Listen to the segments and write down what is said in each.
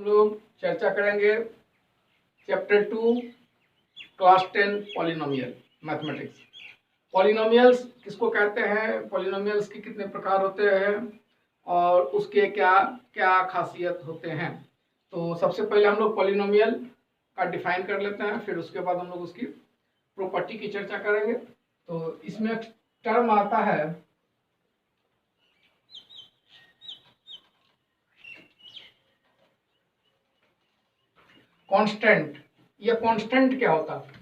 लोग चर्चा करेंगे chapter 2 class 10 polynomial mathematics. Polynomials किसको कहते हैं, पॉलिनोमियल्स के कितने प्रकार होते हैं और उसके क्या क्या खासियत होते हैं। तो सबसे पहले हम लोग पॉलिनोमियल का डिफाइन कर लेते हैं, फिर उसके बाद हम लोग उसकी प्रॉपर्टी की चर्चा करेंगे। तो इसमें टर्म आता है कांस्टेंट। ये कांस्टेंट क्या होता है,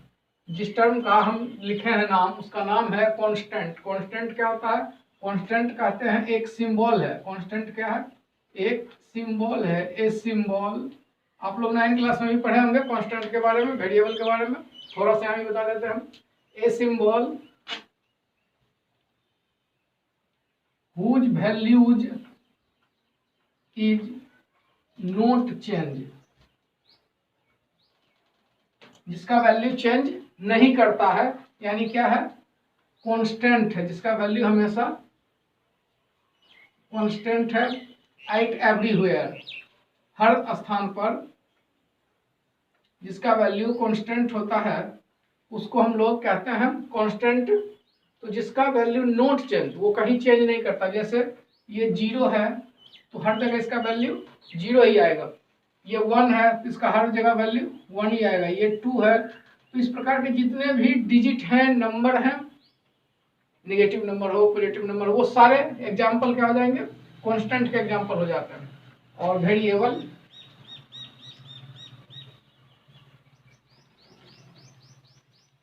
जिस टर्म का हम लिखे हैं नाम, उसका नाम है कांस्टेंट। कांस्टेंट क्या होता है, कांस्टेंट कहते हैं एक सिंबल है। कांस्टेंट क्या है, एक सिंबल है। ए सिंबल, आप लोग 9th क्लास में भी पढ़े होंगे कांस्टेंट के बारे में, वेरिएबल के बारे में। थोड़ा सा यहाँ भी बता देते हैं हम। A symbol whose values is not change, जिसका वैल्यू चेंज नहीं करता है, यानी क्या है, कांस्टेंट है, जिसका वैल्यू हमेशा कांस्टेंट है। एट एवरीवेयर, हर स्थान पर जिसका वैल्यू कांस्टेंट होता है उसको हम लोग कहते हैं कांस्टेंट। तो जिसका वैल्यू नॉट चेंज, वो कहीं चेंज नहीं करता। जैसे ये 0 है तो हर जगह इसका वैल्यू 0 ही आएगा। ये 1 है तो इसका हर जगह वैल्यू 1 ही आएगा। ये 2 है, तो इस प्रकार के जितने भी डिजिट हैं, नंबर हैं, नेगेटिव नंबर हो, पॉजिटिव नंबर हो, वो सारे एग्जाम्पल क्या हो जाएंगे, कांस्टेंट के एग्जाम्पल हो जाते हैं। और वेरिएबल,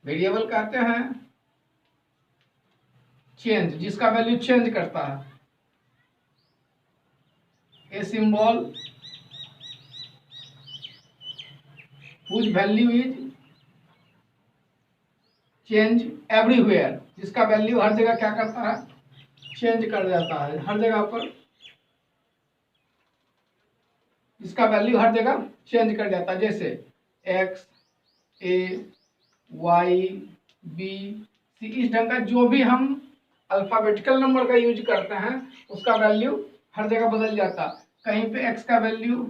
वेरिएबल कहते हैं चेंज, जिसका वैल्यू चेंज करता है। A symbol whose value is change everywhere, जिसका वैल्यू हर जगह क्या करता है, चेंज कर जाता है। हर जगह पर इसका वैल्यू हर जगह चेंज कर जाता है। जैसे एक्स, ए, वाई, बी, सी, इस ढंग का जो भी हम अल्फाबेटिकल नंबर का यूज करते हैं उसका वैल्यू हर जगह बदल जाता है। कहीं पे एक्स का वैल्यू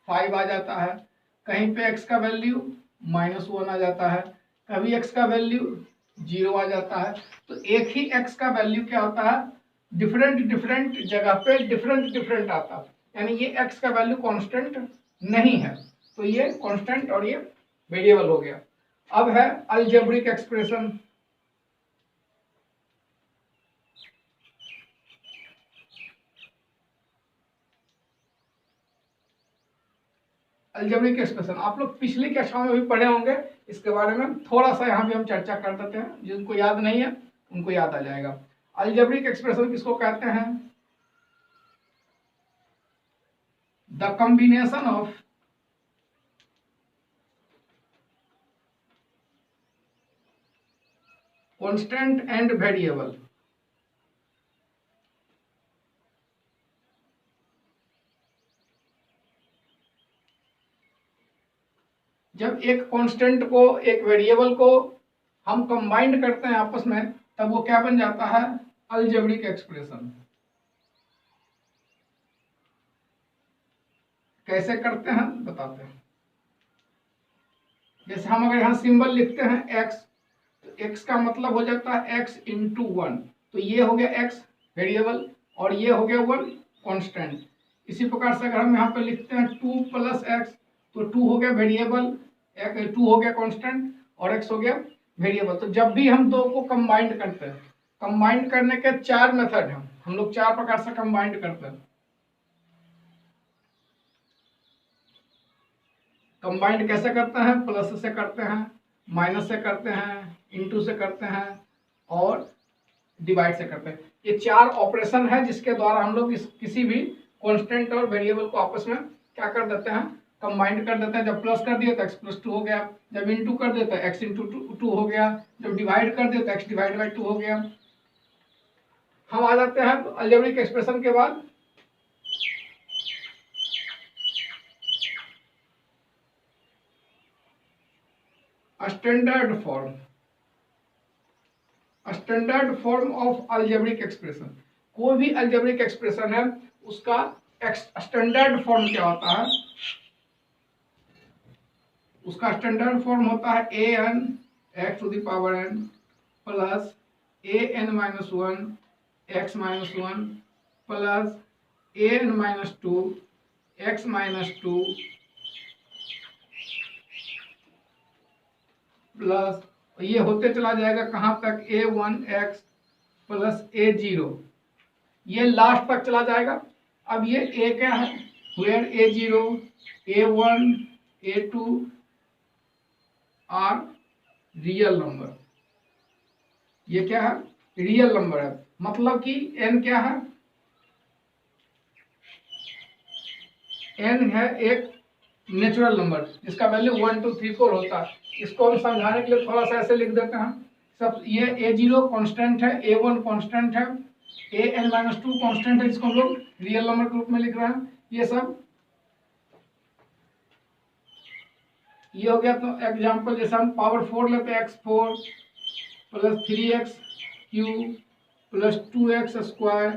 5 आ जाता है, कहीं पे एक्स का वैल्यू -1 आ जाता है, कभी एक्स का वैल्यू 0 आ जाता है। तो एक ही एक्स का वैल्यू क्या होता है, डिफरेंट डिफरेंट जगह पे डिफरेंट डिफरेंट आता है, यानी ये एक्स का वैल्यू कांस्टेंट नहीं है। तो ये कांस्टेंट और ये वेरिएबल हो गया। अब है अलजेब्रिक एक्सप्रेशन। अलजेब्रिक एक्सप्रेशन आप लोग पिछली कक्षा में भी पढ़े होंगे, इसके बारे में थोड़ा सा यहाँ भी हम चर्चा कर देते हैं। जिनको याद नहीं है उनको याद आ जाएगा। अलजेब्रिक एक्सप्रेशन किसको कहते हैं, the combination of constant and variable. जब एक कांस्टेंट को, एक वेरिएबल को हम कंबाइंड करते हैं आपस में, तब वो क्या बन जाता है, अलजेब्रिक एक्सप्रेशन। कैसे करते हैं बताते हैं। जैसे हम अगर यहाँ सिंबल लिखते हैं x, तो x का मतलब हो जाता है x इंटू 1। तो ये हो गया x वेरिएबल और ये हो गया 1 कांस्टेंट। इसी प्रकार से अगर हम यहाँ पे लिखते हैं 2 + x, तो 2 हो गया वेरिएबल, 2 हो गया कांस्टेंट और x हो गया वेरिएबल। तो जब भी हम दो को कंबाइंड करते हैं, कंबाइंड करने के 4 मेथड हैं, हम लोग 4 प्रकार से कंबाइंड करते हैं। कंबाइंड कैसे करते हैं, प्लस से करते हैं, माइनस से करते हैं, इनटू से करते हैं और डिवाइड से करते हैं। ये 4 ऑपरेशन है जिसके द्वारा हम लोग किसी भी कांस्टेंट और वेरिएबल को आपस में क्या कर देते हैं, कंबाइंड कर देते हैं। जब प्लस कर दिया तो x + 2 हो गया, जब इनटू कर दिया तो x × 2 हो गया, जब डिवाइड कर दिया तो x / 2 हो गया। हम आ जाते हैं अलजेब्रिक एक्सप्रेशन के बाद standard form. Standard form of algebraic expression, कोई भी अलजेब्रिक एक्सप्रेशन है उसका स्टैंडर्ड फॉर्म क्या होता है, उसका स्टैंडर्ड फॉर्म होता है A N X to the power N plus A N minus one X minus one plus A N minus two X minus two plus ये होते चला जाएगा कहाँ तक A one X plus A zero, ये last तक चला जाएगा। अब ये ए क्या है, where A zero A one A two are real number, ये क्या है रियल नंबर है, मतलब कि एन क्या है, एन है एक नेचुरल नंबर जिसका वैल्यू 1 2 3 4 होता है। इसको हम समझाने के लिए थोड़ा सा ऐसे लिख देते हैं। सब ये ए जीरो कॉन्स्टेंट है, ए वन कॉन्स्टेंट है, A N minus to constant है, इसको हम लोग रियल नंबर के रूप में लिख रहे हैं। ये सब ये हो गया। तो एग्जांपल जैसे हम पावर 4 लेते हैं, x4 plus 3x Q plus 2x square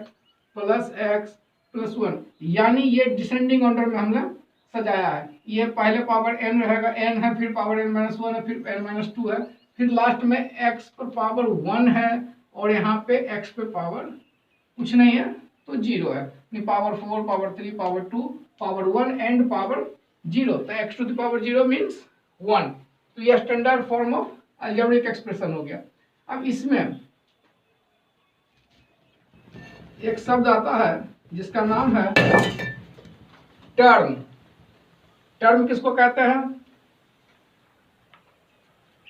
plus x plus 1, यानी ये डिसेंडिंग ऑर्डर में हमने सजाया है। ये पहले पावर n रहेगा, n है, फिर पावर n माइनस वन है, फिर n माइनस टू है, फिर लास्ट में x पर पावर 1 है और यहाँ पे x पे पावर कुछ नहीं है तो 0 है, power 4 power 3 power 2 power 1 and power 0, तो x to the power 0 means 1। तो यह standard form of algebraic expression हो गया। अब इसमें एक शब्द आता है जिसका नाम है टर्म। टर्म किसको कहते हैं,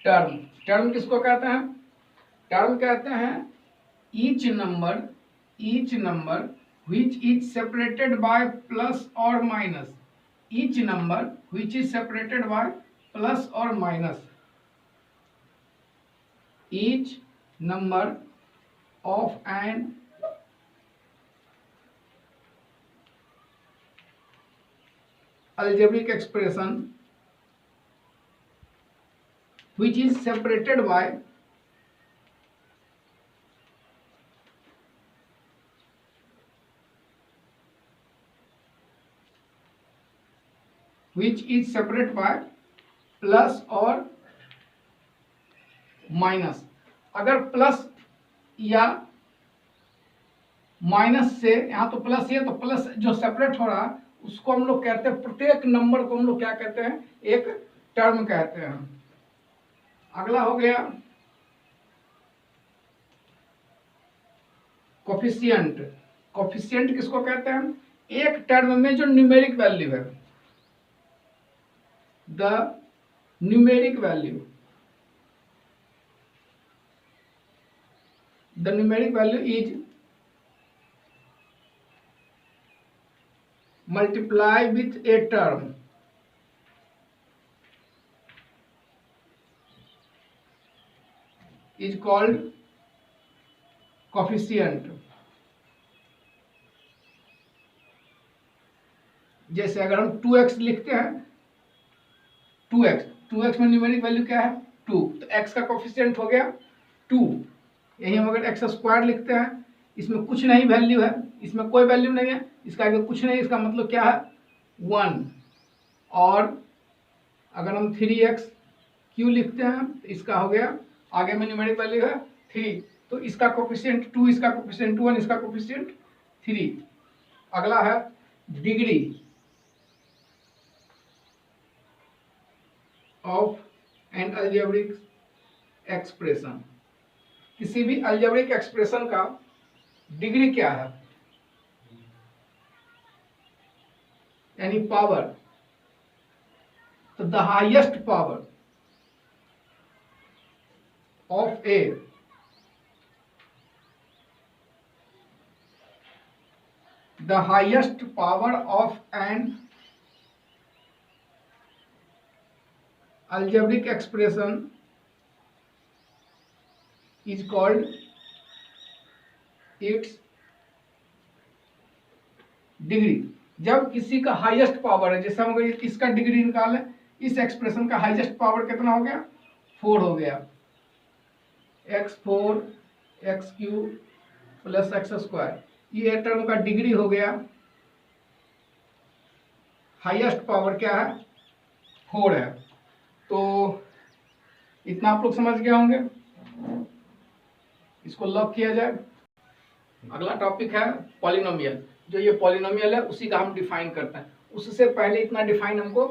टर्म किसको कहते हैं, टर्म कहते हैं each number which is separated by plus or minus, each number which is separated by plus or minus, each number of an algebraic expression which is separated by plus और minus. अगर plus या minus से, यहाँ तो plus है तो plus जो separate हो रहा है उसको हम लोग कहते हैं, प्रत्येक नंबर को हम लोग क्या कहते हैं, एक टर्म कहते हैं। अगला हो गया कोफिशिएंट। कोफिशिएंट किसको कहते हैं, एक टर्म में जो न्यूमेरिक वैल्यू है, the numeric value is multiply with a term is called coefficient। जैसे अगर हम 2x लिखते हैं, 2x में न्यूमेरिक वैल्यू क्या है 2, तो x का कोफिशिएंट हो गया 2। यही हम अगर x स्क्वायर लिखते हैं, इसमें कुछ नहीं वैल्यू है, इसमें कोई वैल्यू नहीं है, इसका आगे कुछ नहीं, इसका मतलब क्या है 1। और अगर हम 3x क्यू लिखते हैं तो इसका हो गया, आगे में न्यूमेरिक वैल्यू है 3, तो इसका कोफिशिएंट 2, इसका कोफिशिएंट 1, इसका कोफिशिएंट 3। अगला है degree of N algebraic expression. किसी भी अलजेब्रिक एक्सप्रेशन का डिग्री क्या है, यानी पावर। तो the highest power of an algebraic expression is called its degree. जब किसी का हाईएस्ट पावर है, जैसे हम अगर इसका डिग्री निकालें, इस एक्सप्रेशन का हाईएस्ट पावर कितना हो गया 4 हो गया, x4 x³ plus x square, ये टर्म का डिग्री हो गया। हाईएस्ट पावर क्या है 4 है, तो इतना आप लोग समझ गए होंगे, इसको लॉक किया जाए। अगला टॉपिक है पॉलिनोमियल। जो ये पॉलिनोमियल है उसी का हम डिफाइन करते हैं। उससे पहले इतना डिफाइन हमको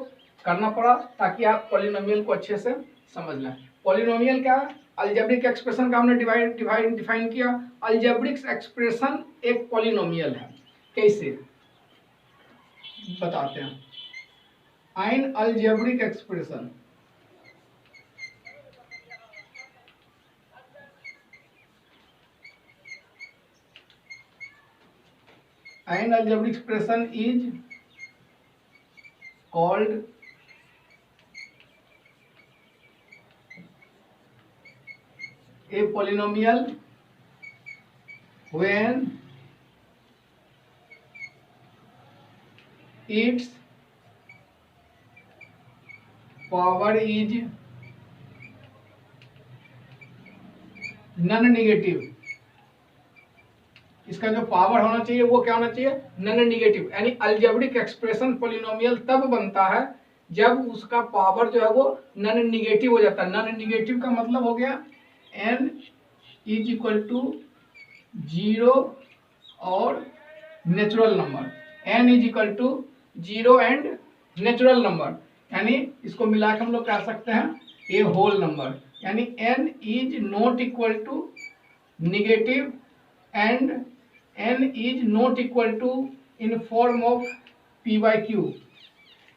करना पड़ा ताकि आप पॉलिनोमियल को अच्छे से समझ लें। पॉलिनोमियल क्या है? अलजेब्रिक एक्सप्रेशन का हमने डिफाइन किया। अलजेब्रिक एक्सप्रेशन एक पॉलिनोमियल है। कैसे बताते हैं? N algebraic expression An algebraic expression is called a polynomial when its power is non negative. इसका जो पावर होना चाहिए वो क्या होना चाहिए? Non negative. यानी अलजेब्रिक एक्सप्रेशन पॉलिनोमियल तब बनता है जब उसका पावर जो है वो नॉन नेगेटिव हो जाता है। नॉन नेगेटिव का मतलब हो गया n इज इक्वल टू 0 और natural number. n is equal to 0 and natural number, यानी इसको मिला के हम लोग कह सकते हैं ए होल नंबर। यानी n is not equal to negative and n is not equal to in form of p/q।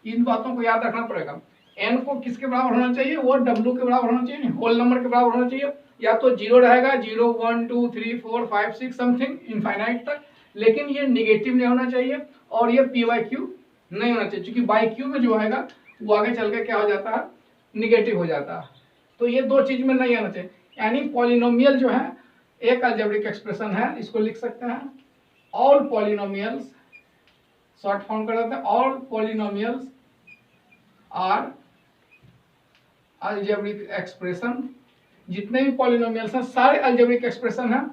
इन बातों को याद रखना पड़ेगा। n को किसके बराबर होना चाहिए? वो w के बराबर होना चाहिए, होल नंबर के बराबर होना चाहिए। या तो 0 रहेगा, 0 1 2 3 4 5 6 समथिंग इनफाइनाइट तक, लेकिन ये निगेटिव नहीं होना चाहिए और ये p/q नहीं होना चाहिए, क्योंकि बाई क्यू में जो आएगा वो आगे चल के क्या हो जाता है? निगेटिव हो जाता है। तो ये दो चीज में नहीं आना चाहिए। यानी पॉलिनोमियल जो है एक अलजेब्रिक एक्सप्रेशन है। इसको लिख सकते हैं ऑल पॉलिनोमियल्स, शॉर्ट फॉर्म कर देते हैं all polynomials are algebraic expression. जितने भी पॉलिनोमियल्स हैं सारे अलजेब्रिक एक्सप्रेशन हैं,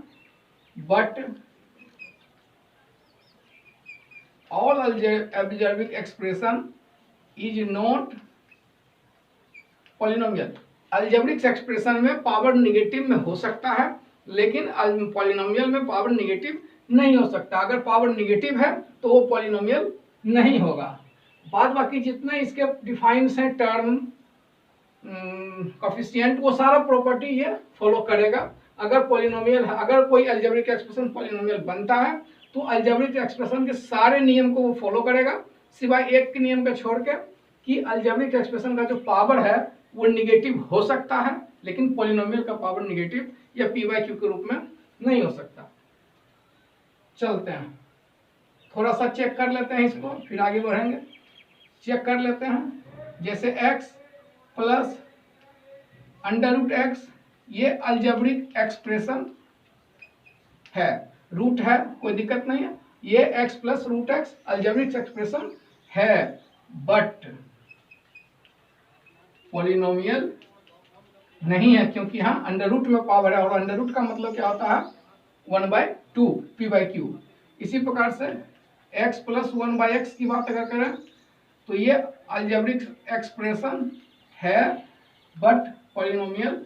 but all algebraic expression is not polynomial. Algebraic expression में पावर निगेटिव में हो सकता है, लेकिन पॉलिनोमियल में पावर निगेटिव नहीं हो सकता। अगर पावर निगेटिव है तो वो पॉलिनोमियल नहीं होगा। बाद बाकी जितने इसके डिफाइंस हैं, टर्म, कोफिशिएंट, वो सारा प्रॉपर्टी ये फॉलो करेगा। अगर पॉलिनोमियल है, अगर कोई अलजेब्रिक एक्सप्रेशन पॉलिनोमियल बनता है तो अलजेब्रिक एक्सप्रेशन के सारे नियम को वो फॉलो करेगा, सिवाय एक के नियम को छोड़ के कि अलजेब्रिक एक्सप्रेशन का जो पावर है वो निगेटिव हो सकता है, लेकिन पॉलिनोमियल का पावर निगेटिव या p/q के रूप में नहीं हो सकता। चलते हैं थोड़ा सा चेक कर लेते हैं इसको, फिर आगे बढ़ेंगे। चेक कर लेते हैं, जैसे x प्लस √x ये अलजेब्रिक एक्सप्रेशन है, रूट है, कोई दिक्कत नहीं है। ये x plus √x algebraic expression है, बट पॉलिनोमियल नहीं है, क्योंकि यहाँ अंडर रूट में पावर है, और अंडर रूट का मतलब क्या होता है? 1/2 p/q। इसी प्रकार से x प्लस 1/x की बात अगर करें तो ये अलजेब्रिक एक्सप्रेशन है, बट पॉलिनोमियल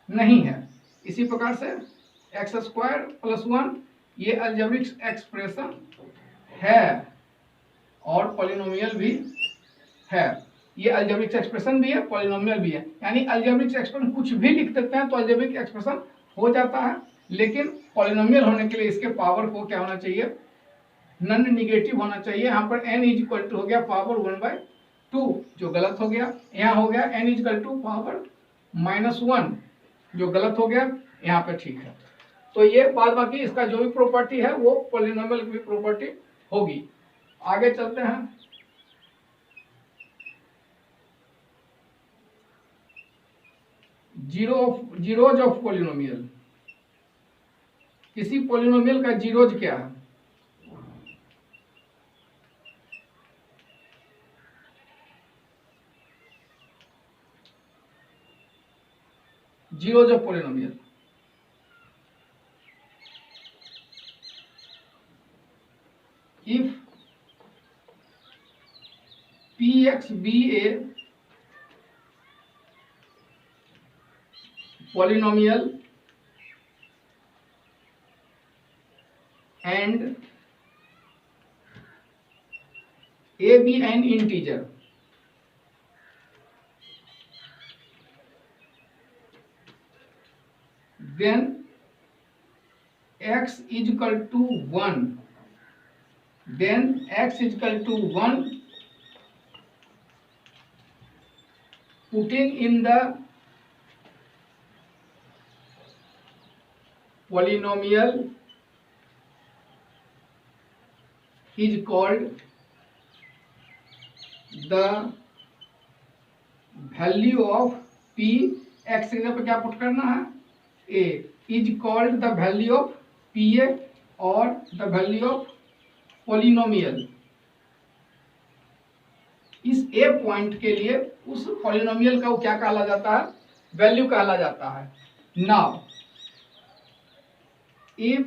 नहीं है। इसी प्रकार से x² + 1 ये अलजेब्रिक एक्सप्रेशन है और पॉलिनोमियल भी है। ये अलजेब्रिक एक्सप्रेशन भी है, पॉलिनोमियल भी है। यानी अलजेब्रिक एक्सप्रेशन कुछ भी लिख देते हैं तो अलजेब्रिक एक्सप्रेशन हो जाता है, लेकिन पॉलिनोमियल होने के लिए इसके पावर को क्या होना चाहिए? नॉन नेगेटिव होना चाहिए। यहाँ पर n इज इक्वल टू हो गया पावर 1/2, जो गलत हो गया। यहाँ हो गया n is equal to power -1, जो गलत हो गया। यहाँ पे ठीक है। तो ये बाद बाकी इसका जो भी प्रॉपर्टी है वो पॉलिनोमियल की भी प्रॉपर्टी होगी। आगे चलते हैं। Zeros of polynomial. किसी पॉलिनोमियल का जीरोज क्या है? Zeros of polynomial, if px be a polynomial and a be an integer, then x is equal to 1, then x is equal to 1, putting in the polynomial is called the value of p, x की जगह पे क्या put करना है, a is called the value of pa और the value of polynomial. इस a point के लिए उस पॉलिनोमियल का वो क्या कहला जाता है, वैल्यू कहला जाता है. Now if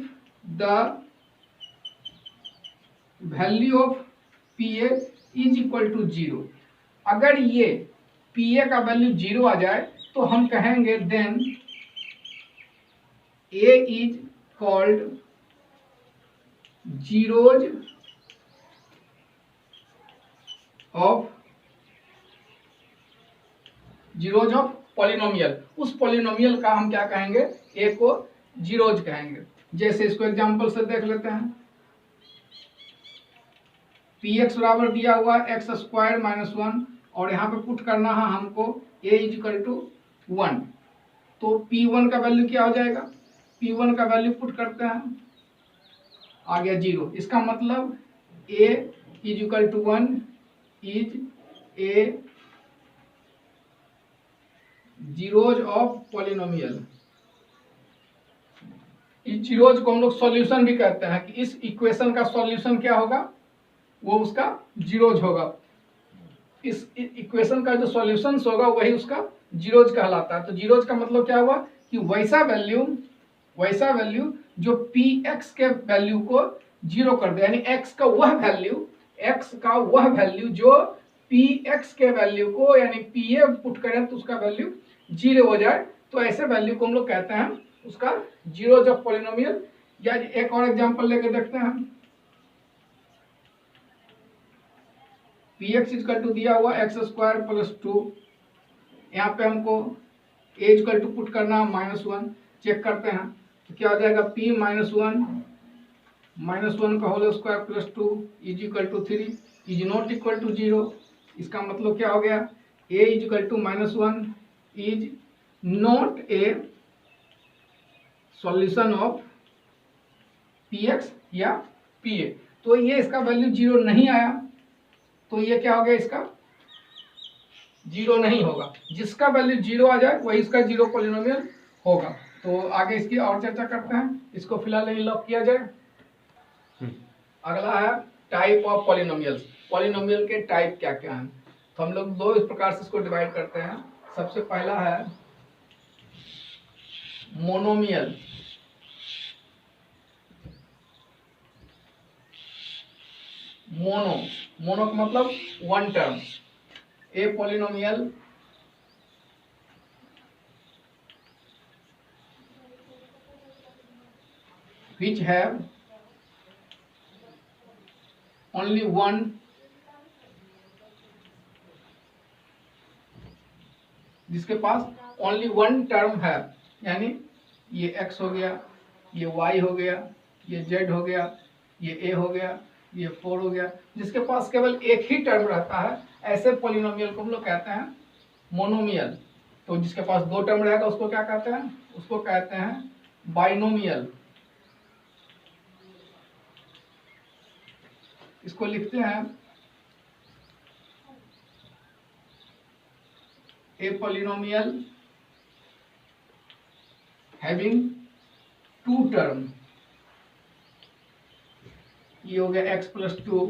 the value of pa is equal to 0, अगर ये pa का वैल्यू 0 आ जाए तो हम कहेंगे then a is called zeros of polynomial. उस पॉलिनोमियल का हम क्या कहेंगे, a को जीरोज कहेंगे. जैसे इसको एग्जांपल से देख लेते हैं. px बराबर दिया हुआ एक्स स्क्वायर माइनस 1 और यहाँ पे पुट करना है हमको a इज इक्वल टू 1. तो p1 का वैल्यू क्या हो जाएगा, p1 का वैल्यू पुट करते हैं, आ गया 0. इसका मतलब a is equal to 1 is a zeros of polynomial. इस जीरोज को हम लोग सॉल्यूशन भी कहते हैं कि इस इक्वेशन का सॉल्यूशन क्या होगा, वो उसका जीरोज होगा. इस इक्वेशन का जो सॉल्यूशन होगा वही उसका जीरोज कहलाता है. तो जीरोज का मतलब क्या हुआ कि वैसा वैल्यू जो पी एक्स के वैल्यू को जीरो कर दे, यानी एक्स का वह वैल्यू जो पी एक्स के वैल्यू को यानी पी ए पुट करें तो उसका वैल्यू जीरो हो जाए. तो ऐसे वैल्यू को हम लोग कहते हैं उसका जीरोज ऑफ पॉलिनोमियल. या एक और एग्जांपल लेके देखते हैं. पी एक्स इजकल टू दिया हुआ एक्स स्क्वायर प्लस 2, यहाँ पे हमको ए इजकल टू पुट करना -1. चेक करते हैं तो क्या हो जाएगा, p -1 का whole square plus 2 is equal to 3 is not equal to 0. इसका मतलब क्या हो गया, a is equal to -1 is not a solution of px या pa. तो ये इसका वैल्यू 0 नहीं आया तो ये क्या हो गया, इसका 0 नहीं होगा. जिसका वैल्यू 0 आ जाए वही इसका जीरो पॉलिनोमियल होगा. तो आगे इसकी और चर्चा करते हैं. इसको फिलहाल यही लॉक किया जाए. अगला है टाइप ऑफ पॉलिनोमियल्स. पॉलिनोमियल के टाइप क्या क्या हैं. तो हम लोग दो इस प्रकार से इसको डिवाइड करते हैं. सबसे पहला है मोनोमियल. मोनो का मतलब one term. A polynomial which have only one जिसके पास ओनली वन टर्म है, यानी ये x हो गया, ये y हो गया, ये z हो गया, ये a हो गया, ये 4 हो गया, जिसके पास केवल एक ही टर्म रहता है. ऐसे पॉलिनोमियल को हम लोग कहते हैं मोनोमियल. तो जिसके पास दो टर्म रहेगा उसको क्या कहते हैं, उसको कहते हैं बाइनोमियल. इसको लिखते हैं a polynomial having two term. ये हो गया x plus 2,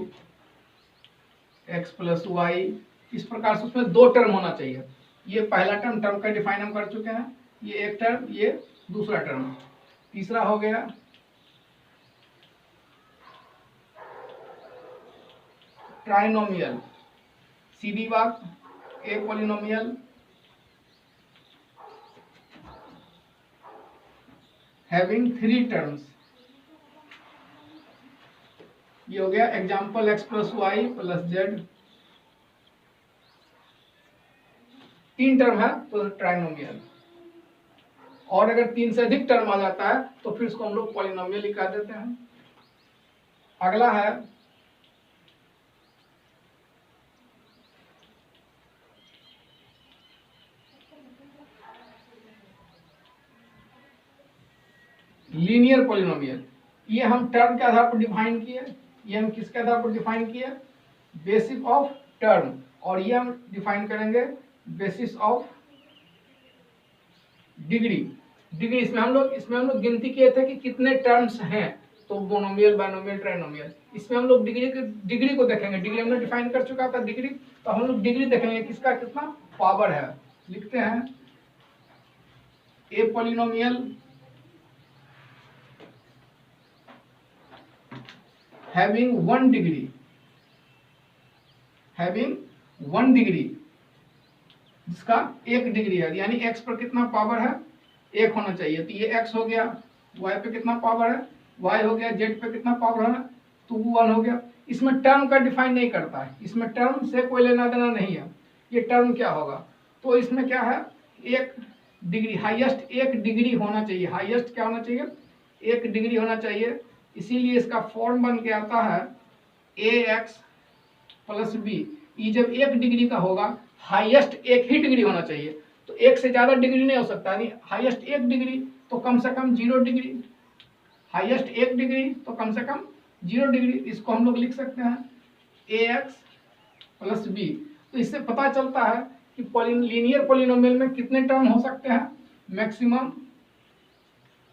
x plus y. इस प्रकार से उसमें दो टर्म होना चाहिए. ये पहला टर्म का डिफाइन हम कर चुके हैं. ये एक टर्म, ये दूसरा टर्म. तीसरा हो गया ट्राइनोमियल. सीधी बात, ए पॉलिनोमियल हैविंग 3 टर्म्स। ये हो गया example x plus y plus z, 3 term है तो ट्राइनोमियल। और अगर 3 से अधिक टर्म आ जाता है तो फिर इसको हम लोग पॉलिनोमियल ही कह देते हैं। अगला है लीनियर पॉलिनोमियल। ये हम टर्म के आधार पर डिफाइन किए, ये हम किसके आधार पर डिफाइन किए, बेसिस ऑफ टर्म। और ये हम डिफाइन करेंगे बेसिस ऑफ डिग्री। डिग्री इसमें हम लोग गिनती किए थे कि कितने टर्म्स हैं, तो मोनोमियल, बाइनोमियल, ट्राइनोमियल। इसमें हम लोग डिग्री को देखेंगे। डिग्री हमने डिफाइन कर चुका था डिग्री, तो हम लोग डिग्री देखेंगे किसका कितना पावर है। लिखते हैं a polynomial having 1 degree, having 1 degree, जिसका 1 डिग्री है, यानी x पर कितना पावर है, 1 होना चाहिए। तो ये x हो गया, y पे कितना पावर है, y हो गया, z पे कितना पावर है, तो 1 हो गया। इसमें टर्म का डिफाइन नहीं करता है, इसमें टर्म से कोई लेना देना नहीं है। ये टर्म क्या होगा, तो इसमें क्या है, 1 डिग्री, हाईएस्ट 1 डिग्री होना चाहिए। हाईएस्ट क्या होना चाहिए, 1 डिग्री होना चाहिए। इसीलिए इसका फॉर्म बन के आता है ax प्लस बी। ये जब 1 डिग्री का होगा, हाईएस्ट 1 ही डिग्री होना चाहिए, तो 1 से ज्यादा डिग्री नहीं हो सकता। यानी हाईएस्ट 1 डिग्री तो कम से कम 0 डिग्री, हाईएस्ट 1 डिग्री तो कम से कम 0 डिग्री। इसको हम लोग लिख सकते हैं ax प्लस बी। तो इससे पता चलता है कि लीनियर पॉलिनोमियल में कितने टर्म हो सकते हैं,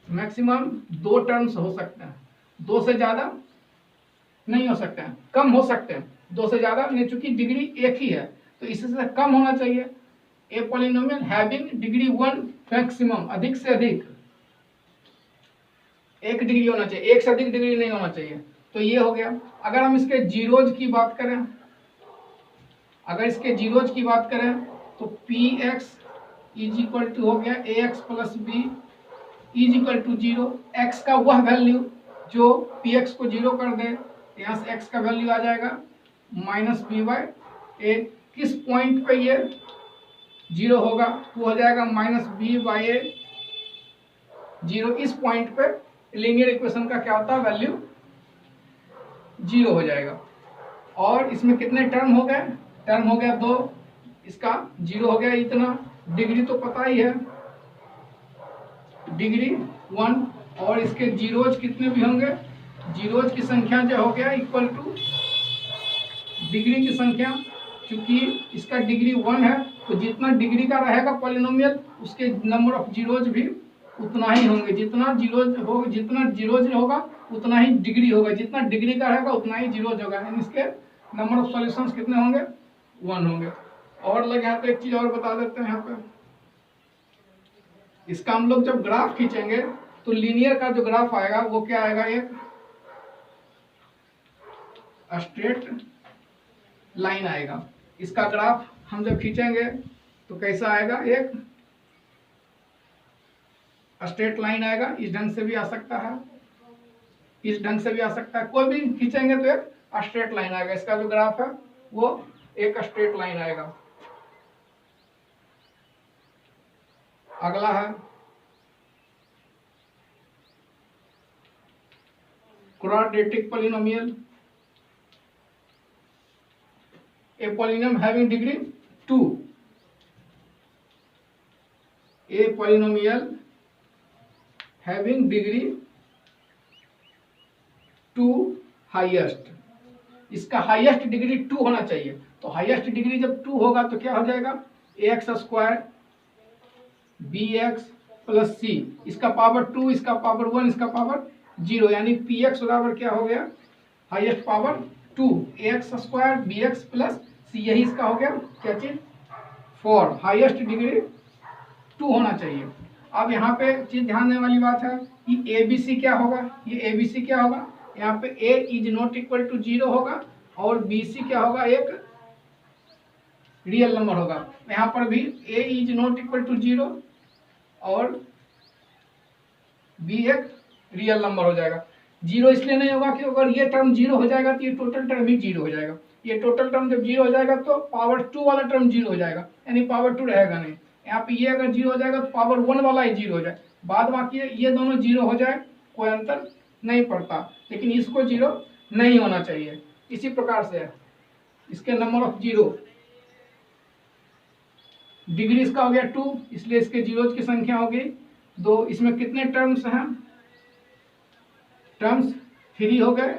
मैक्सिमम 2 टर्म्स हो सकते हैं। 2 से ज्यादा नहीं हो सकते हैं, कम हो सकते हैं, 2 से ज्यादा नहीं, चूंकि डिग्री 1 ही है तो इससे कम होना चाहिए। ए पॉलिनोमियल हैविंग डिग्री 1 मैक्सिमम, अधिक से अधिक 1 डिग्री होना चाहिए, 1 से अधिक डिग्री नहीं होना चाहिए। तो ये हो गया। अगर हम इसके जीरोज की बात करें, अगर इसके जीरोज की बात करें तो P X is equal to हो गया A X plus B is equal to 0। X का वह वैल्यू जो पी एक्स को 0 कर दे, यहाँ से x का वैल्यू आ जाएगा माइनस बी बाई ए। किस पॉइंट पे ये 0 होगा, तो हो जाएगा माइनस बी बाई ए 0। इस पॉइंट पे लीनियर इक्वेशन का क्या होता है, वैल्यू 0 हो जाएगा। और इसमें कितने टर्म हो गए, टर्म हो गया 2, इसका 0 हो गया इतना। डिग्री तो पता ही है, डिग्री 1। और इसके जीरोज कितने भी होंगे, जीरोज की संख्या जो हो गया इक्वल टू डिग्री की संख्या। क्योंकि इसका डिग्री 1 है, तो जितना डिग्री का रहेगा पॉलिनोमियल, उसके नंबर ऑफ जीरोज भी उतना ही होंगे। जितना जीरोज होगा उतना ही डिग्री होगा, जितना डिग्री का रहेगा उतना ही जीरोज होगा। इसके नंबर ऑफ सॉल्यूशंस कितने होंगे, 1 होंगे। और लगे यहाँ पे एक चीज और बता देते हैं, यहाँ पे इसका हम लोग जब ग्राफ खींचेंगे तो लीनियर का जो ग्राफ आएगा वो क्या आएगा, एक स्ट्रेट लाइन आएगा। इसका ग्राफ हम जब खींचेंगे तो कैसा आएगा, एक स्ट्रेट लाइन आएगा। इस ढंग से भी आ सकता है, इस ढंग से भी आ सकता है, कोई भी खींचेंगे तो एक स्ट्रेट लाइन आएगा। इसका जो ग्राफ है वो एक स्ट्रेट लाइन आएगा। अगला है quadratic polynomial. A polynomial having degree 2, a polynomial having degree 2 highest. इसका हाईएस्ट डिग्री 2 होना चाहिए। तो हाईएस्ट डिग्री जब 2 होगा तो क्या हो जाएगा, X square B X plus C. इसका पावर 2, इसका पावर 1, इसका पावर 0, यानी पी एक्स बराबर क्या हो गया, highest power 2 X square B X plus C. यही इसका हो गया क्या चीज, 4। हाईएस्ट डिग्री 2 होना चाहिए। अब यहाँ पे चीज ध्यान देने वाली बात है कि ए बी सी क्या होगा, ये ए बी सी क्या होगा, यहाँ पे ए इज नॉट इक्वल टू 0 होगा और बी सी क्या होगा, एक रियल नंबर होगा। यहाँ पर भी ए इज नॉट इक्वल टू 0 और बी एक रियल नंबर हो जाएगा। जीरो इसलिए नहीं होगा कि अगर ये टर्म जीरो हो जाएगा तो ये टोटल टर्म ही जीरो हो जाएगा। ये टोटल टर्म जब जीरो हो जाएगा तो पावर 2 वाला टर्म जीरो हो जाएगा, यानी पावर 2 रहेगा नहीं। यहाँ पे ये अगर जीरो हो जाएगा तो पावर 1 वाला ही जीरो हो जाए, बाद बाकी ये दोनों जीरो हो जाए कोई अंतर नहीं पड़ता, लेकिन इसको जीरो नहीं होना चाहिए। इसी प्रकार से इसके नंबर ऑफ जीरो, डिग्री इसका हो गया 2, इसलिए इसके जीरोज की संख्या होगी 2। इसमें कितने टर्म्स हैं? टर्म्स 3 हो गए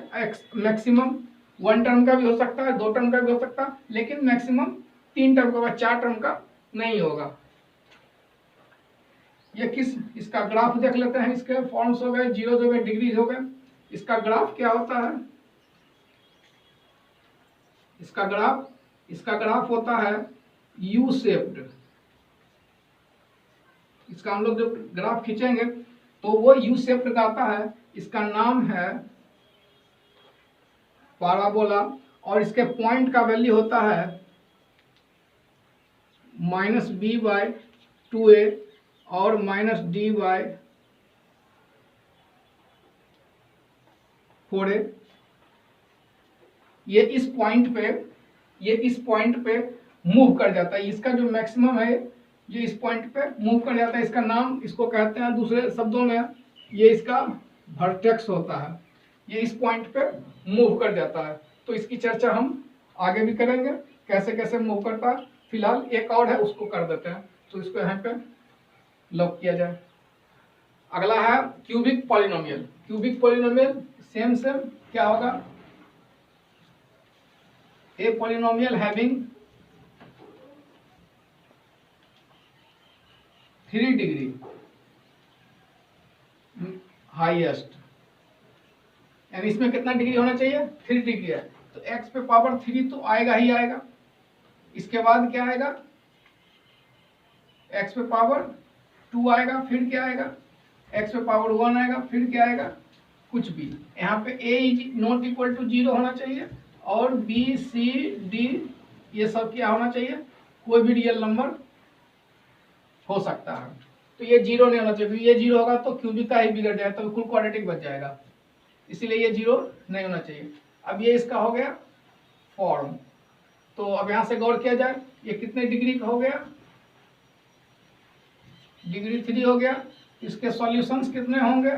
मैक्सिमम। 1 टर्म का भी हो सकता है, 2 टर्म का भी हो सकता है, लेकिन मैक्सिमम 3 टर्म का होगा, 4 टर्म का नहीं होगा। ये इसका ग्राफ देख लेते हैं। इसके फॉर्म्स हो गए, जीरोज हो गए, डिग्रीज हो गए। इसका ग्राफ क्या होता है? इसका ग्राफ होता है यू शेप्ड। इसका हम लोग जब ग्राफ खींचेंगे तो वो यू शेप्ड का आता है। इसका नाम है पाराबोला, और इसके पॉइंट का वैल्यू होता है -b/2a और -d/4a। ये इस पॉइंट पे मूव कर जाता है। इसका जो मैक्सिमम है ये इस पॉइंट पे मूव कर जाता है। इसका नाम, इसको कहते हैं दूसरे शब्दों में, ये इसका वर्टेक्स होता है। ये इस पॉइंट पे मूव कर जाता है। तो इसकी चर्चा हम आगे भी करेंगे, कैसे कैसे मूव करता है। फिलहाल एक और है, उसको कर देते हैं। तो इसको यहाँ पे लॉक किया जाए। अगला है cubic polynomial. Cubic polynomial same क्या होगा? A polynomial having 3 degree highest, यानी इसमें कितना डिग्री होना चाहिए? 3 डिग्री है, तो x पे पावर 3 तो आएगा ही आएगा। इसके बाद क्या आएगा? x पे पावर 2 आएगा, फिर क्या आएगा? x पे पावर 1 आएगा, फिर क्या आएगा? कुछ भी। यहाँ पे a is not equal to 0 होना चाहिए, और b c d ये सब क्या होना चाहिए? कोई भी रियल नंबर हो सकता है। तो ये 0 नहीं होना चाहिए, ये 0 होगा तो क्यूबिक का ही बिगड़ जाएगा, तो कुल क्वाड्रेटिक बच जाएगा, इसीलिए ये 0 नहीं होना चाहिए। अब ये इसका हो गया फॉर्म। तो अब यहाँ से गौर किया जाए, ये कितने डिग्री का हो गया? डिग्री 3 हो गया। इसके सॉल्यूशंस कितने होंगे?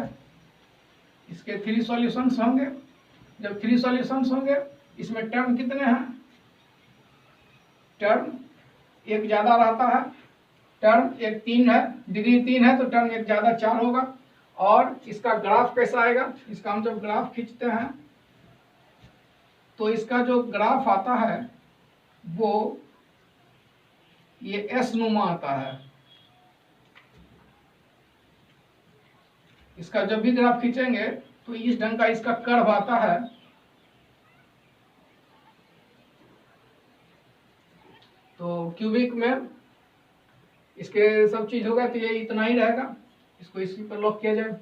इसके 3 सॉल्यूशंस होंगे। जब 3 सॉल्यूशंस होंगे, इसमें टर्म कितने हैं? टर्म एक ज्यादा रहता है, टर्म एक 3 है, डिग्री 3 है तो टर्म एक ज्यादा 4 होगा। और इसका ग्राफ कैसा आएगा? इसका हम जब ग्राफ खींचते हैं तो इसका जो ग्राफ आता है वो ये एस नुमा आता है। इसका जब भी ग्राफ खींचेंगे तो इस ढंग का इसका कर्व आता है। तो क्यूबिक में इसके सब चीज होगा, तो ये इतना ही रहेगा। इसको इसी पर लॉक किया जाए।